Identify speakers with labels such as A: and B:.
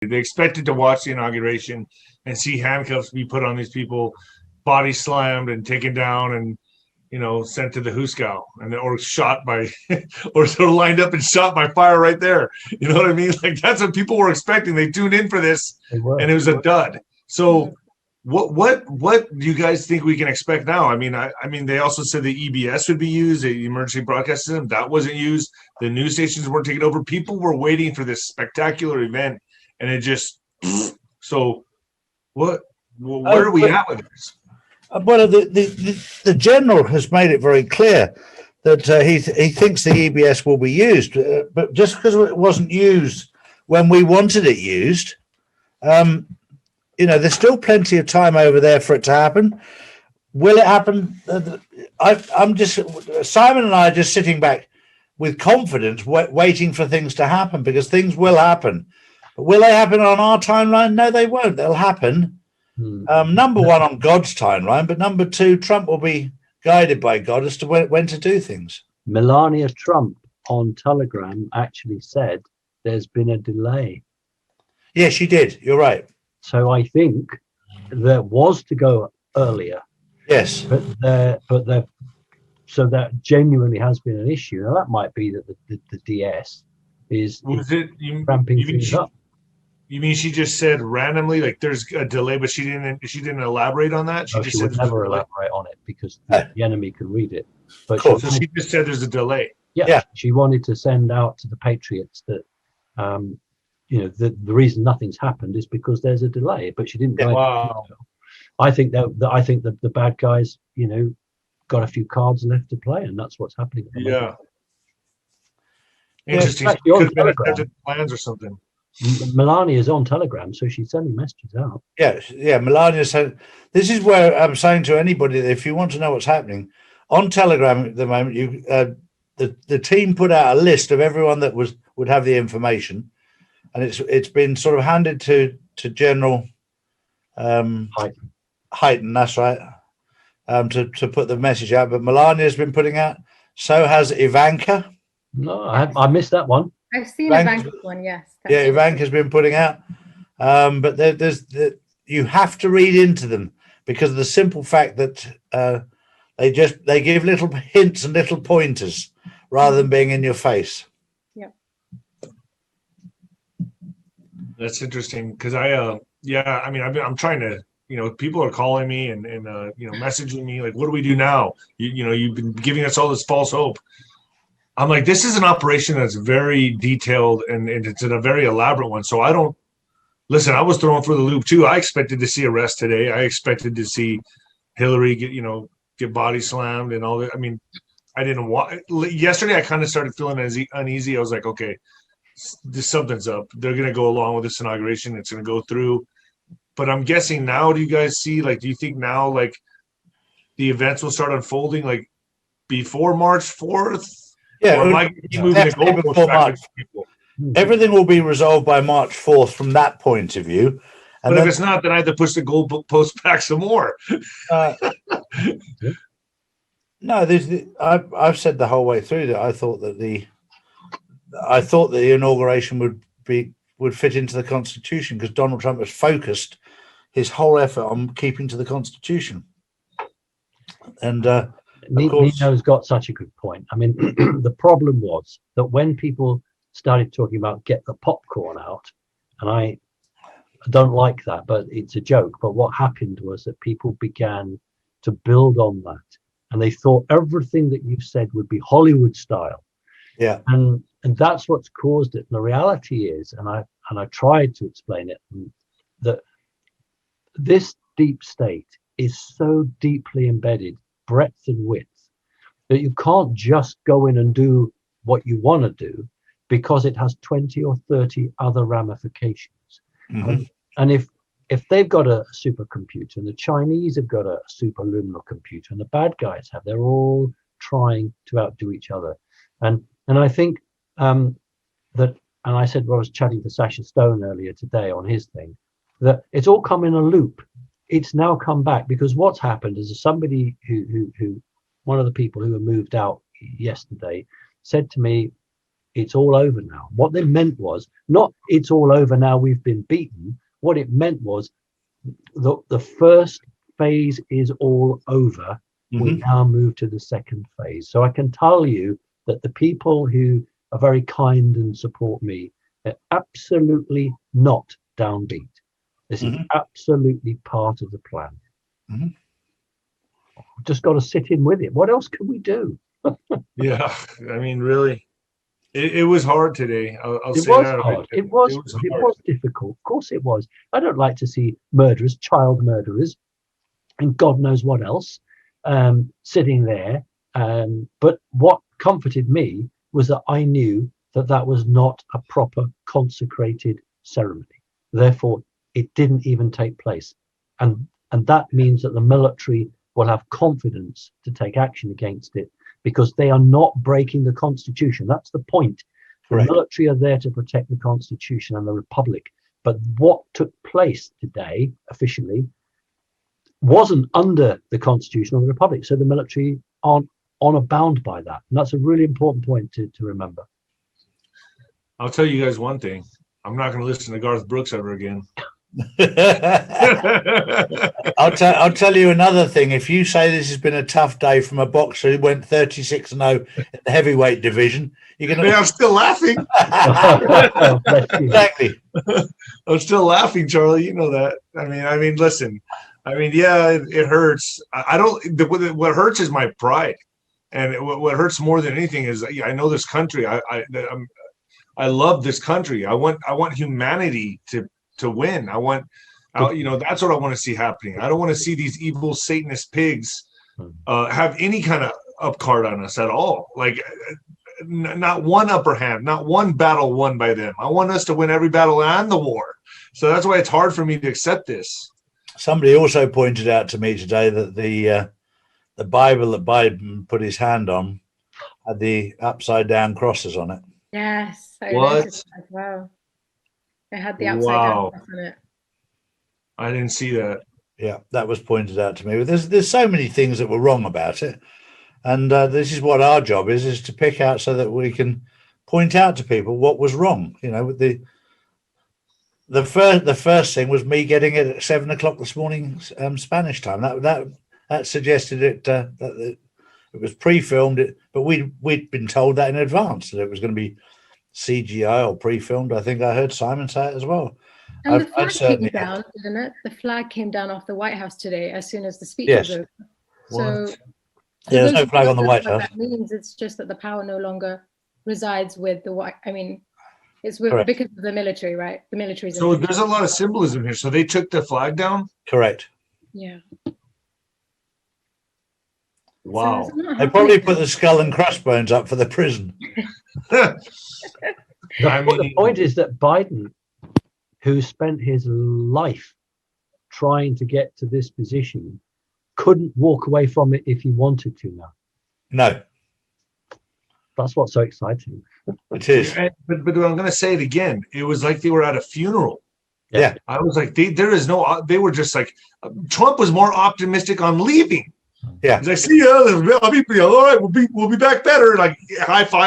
A: They expected to watch the inauguration and see handcuffs be put on these people, body slammed and taken down and, sent to the Huskow or shot by, or sort of lined up and shot by fire right there. You know what I mean? Like that's what people were expecting. They tuned in for this and it was a dud. So what do you guys think we can expect now? I mean, they also said the EBS would be used, the emergency broadcast system. That wasn't used. The news stations weren't taken over. People were waiting for this spectacular event and it just, so where are we at with this?
B: Well, the general has made it very clear that he thinks the EBS will be used, but just because it wasn't used when we wanted it used, there's still plenty of time over there for it to happen. Will it happen? Simon and I are just sitting back with confidence, waiting for things to happen because things will happen. But will they happen on our timeline? No, they won't. They'll happen. Number one, on God's timeline, but number two, Trump will be guided by God as to when to do things.
C: Melania Trump on Telegram actually said there's been a delay.
B: Yeah, she did. You're right.
C: So I think there was to go earlier.
B: Yes,
C: so that genuinely has been an issue. Now that might be that the DS is ramping things up.
A: You mean she just said randomly, like there's a delay, but she didn't elaborate on that?
C: She would never elaborate on it because the enemy could read it. But
A: so she just said there's a delay.
C: Yeah, she wanted to send out to the Patriots that, the reason nothing's happened is because there's a delay. But she didn't.
A: Wow.
C: I think that the bad guys, got a few cards left to play, and that's what's happening.
A: Yeah. Interesting. Could have been accepted plans or something.
C: Melania is on Telegram, so she's sending messages out.
B: Yeah. Melania said, "This is where I'm saying to anybody that if you want to know what's happening on Telegram at the moment, the team put out a list of everyone that would have the information, and it's been sort of handed to General Hyten. That's right, to put the message out. But Melania has been putting out. So has Ivanka.
C: No, I missed that one.
D: I've seen Ivanka's one, yes.
B: Yeah, Ivanka's been putting out. But you have to read into them because of the simple fact that they give little hints and little pointers rather than being in your face.
D: Yeah.
A: That's interesting because I'm trying to, people are calling me and messaging me like, what do we do now? You've been giving us all this false hope. I'm like, this is an operation that's very detailed and it's a very elaborate one. So I was thrown for the loop too. I expected to see arrest today. I expected to see Hillary get body slammed and all that. I mean, I didn't want yesterday. I kind of started feeling uneasy. I was like, okay, something's up. They're going to go along with this inauguration. It's going to go through. But I'm guessing now, do you guys see, do you think now, the events will start unfolding, before March 4th?
B: Yeah,
A: before March.
B: Everything will be resolved by March 4th from that point of view.
A: And if it's not, then I have to push the goalpost back some more.
B: No, I've said the whole way through that I thought that the inauguration would fit into the Constitution because Donald Trump has focused his whole effort on keeping to the Constitution. And
C: Nino's got such a good point. I mean, the problem was that when people started talking about get the popcorn out, and I don't like that, but it's a joke. But what happened was that people began to build on that, and they thought everything that you've said would be Hollywood style.
B: Yeah,
C: and that's what's caused it. And the reality is, and I tried to explain it, that this deep state is so deeply embedded, breadth and width, that you can't just go in and do what you want to do because it has 20 or 30 other ramifications. Mm-hmm. And if they've got a supercomputer and the Chinese have got a superluminal computer and the bad guys have, they're all trying to outdo each other. And I think that, and I said, I was chatting to Sasha Stone earlier today on his thing, that it's all come in a loop. It's now come back because what's happened is somebody who one of the people who were moved out yesterday said to me, it's all over now. What they meant was not it's all over now, we've been beaten. What it meant was the first phase is all over. We now move to the second phase. So I can tell you that the people who are very kind and support me are absolutely not downbeat. This is absolutely part of the plan. Just got to sit in with it. What else can we do?
A: Yeah, I mean, really, it was hard today. I'll
C: It
A: say
C: was
A: that.
C: hard. It was difficult. Of course it was. I don't like to see murderers, child murderers, and God knows what else sitting there. But what comforted me was that I knew that that was not a proper consecrated ceremony. Therefore, it didn't even take place. And that means that the military will have confidence to take action against it because they are not breaking the Constitution. That's the point. The military are there to protect the Constitution and the Republic. But what took place today, officially, wasn't under the Constitution or the Republic. So the military aren't honor bound by that. And that's a really important point to remember.
A: I'll tell you guys one thing. I'm not going to listen to Garth Brooks ever again.
B: I'll tell you another thing. If you say this has been a tough day from a boxer who went 36-0 in the heavyweight division, you're going to.
A: I'm still laughing.
B: Exactly.
A: I'm still laughing, Charlie. You know that. I mean, listen. I mean, yeah, it hurts. I don't. What hurts is my pride, and what hurts more than anything is I know this country. I love this country. I want humanity to win. That's what I want to see happening. I don't want to see these evil Satanist pigs have any kind of up card on us at all. Like not one upper hand, not one battle won by them. I want us to win every battle and the war. So that's why it's hard for me to accept this.
B: Somebody also pointed out to me today that the Bible that Biden put his hand on had the upside down crosses on it.
D: Yes, I
A: What?
D: noticed that as well. It had the upside down cross on it.
A: I didn't see that.
B: Yeah, that was pointed out to me. But there's so many things that were wrong about it, and this is what our job is to pick out so that we can point out to people what was wrong. You know, with the first thing was me getting it at 7 o'clock this morning Spanish time. That suggested that it was pre-filmed, but we'd been told that in advance that it was going to be CGI or pre-filmed. I think I heard Simon say it as well.
D: And the flag came down, didn't it? The flag came down off the White House today as soon as the speech was over. So
B: yeah, there's no flag on the White House.
D: That means it's just that the power no longer resides with the White. I mean, it's because of the military, right? The military.
A: So there's a lot of symbolism here. So they took the flag down?
B: Correct.
D: Yeah.
A: Wow.
D: So
B: they probably put the skull and crossbones up for the prison.
C: The point is that Biden, who spent his life trying to get to this position, couldn't walk away from it if he wanted to now.
B: No.
C: That's what's so exciting.
B: It is.
A: But I'm going to say it again. It was like they were at a funeral.
B: Yeah.
A: I was like, they were just like, Trump was more optimistic on leaving.
B: Yeah.
A: He's like, see ya, all right, we'll be back better. Like high five.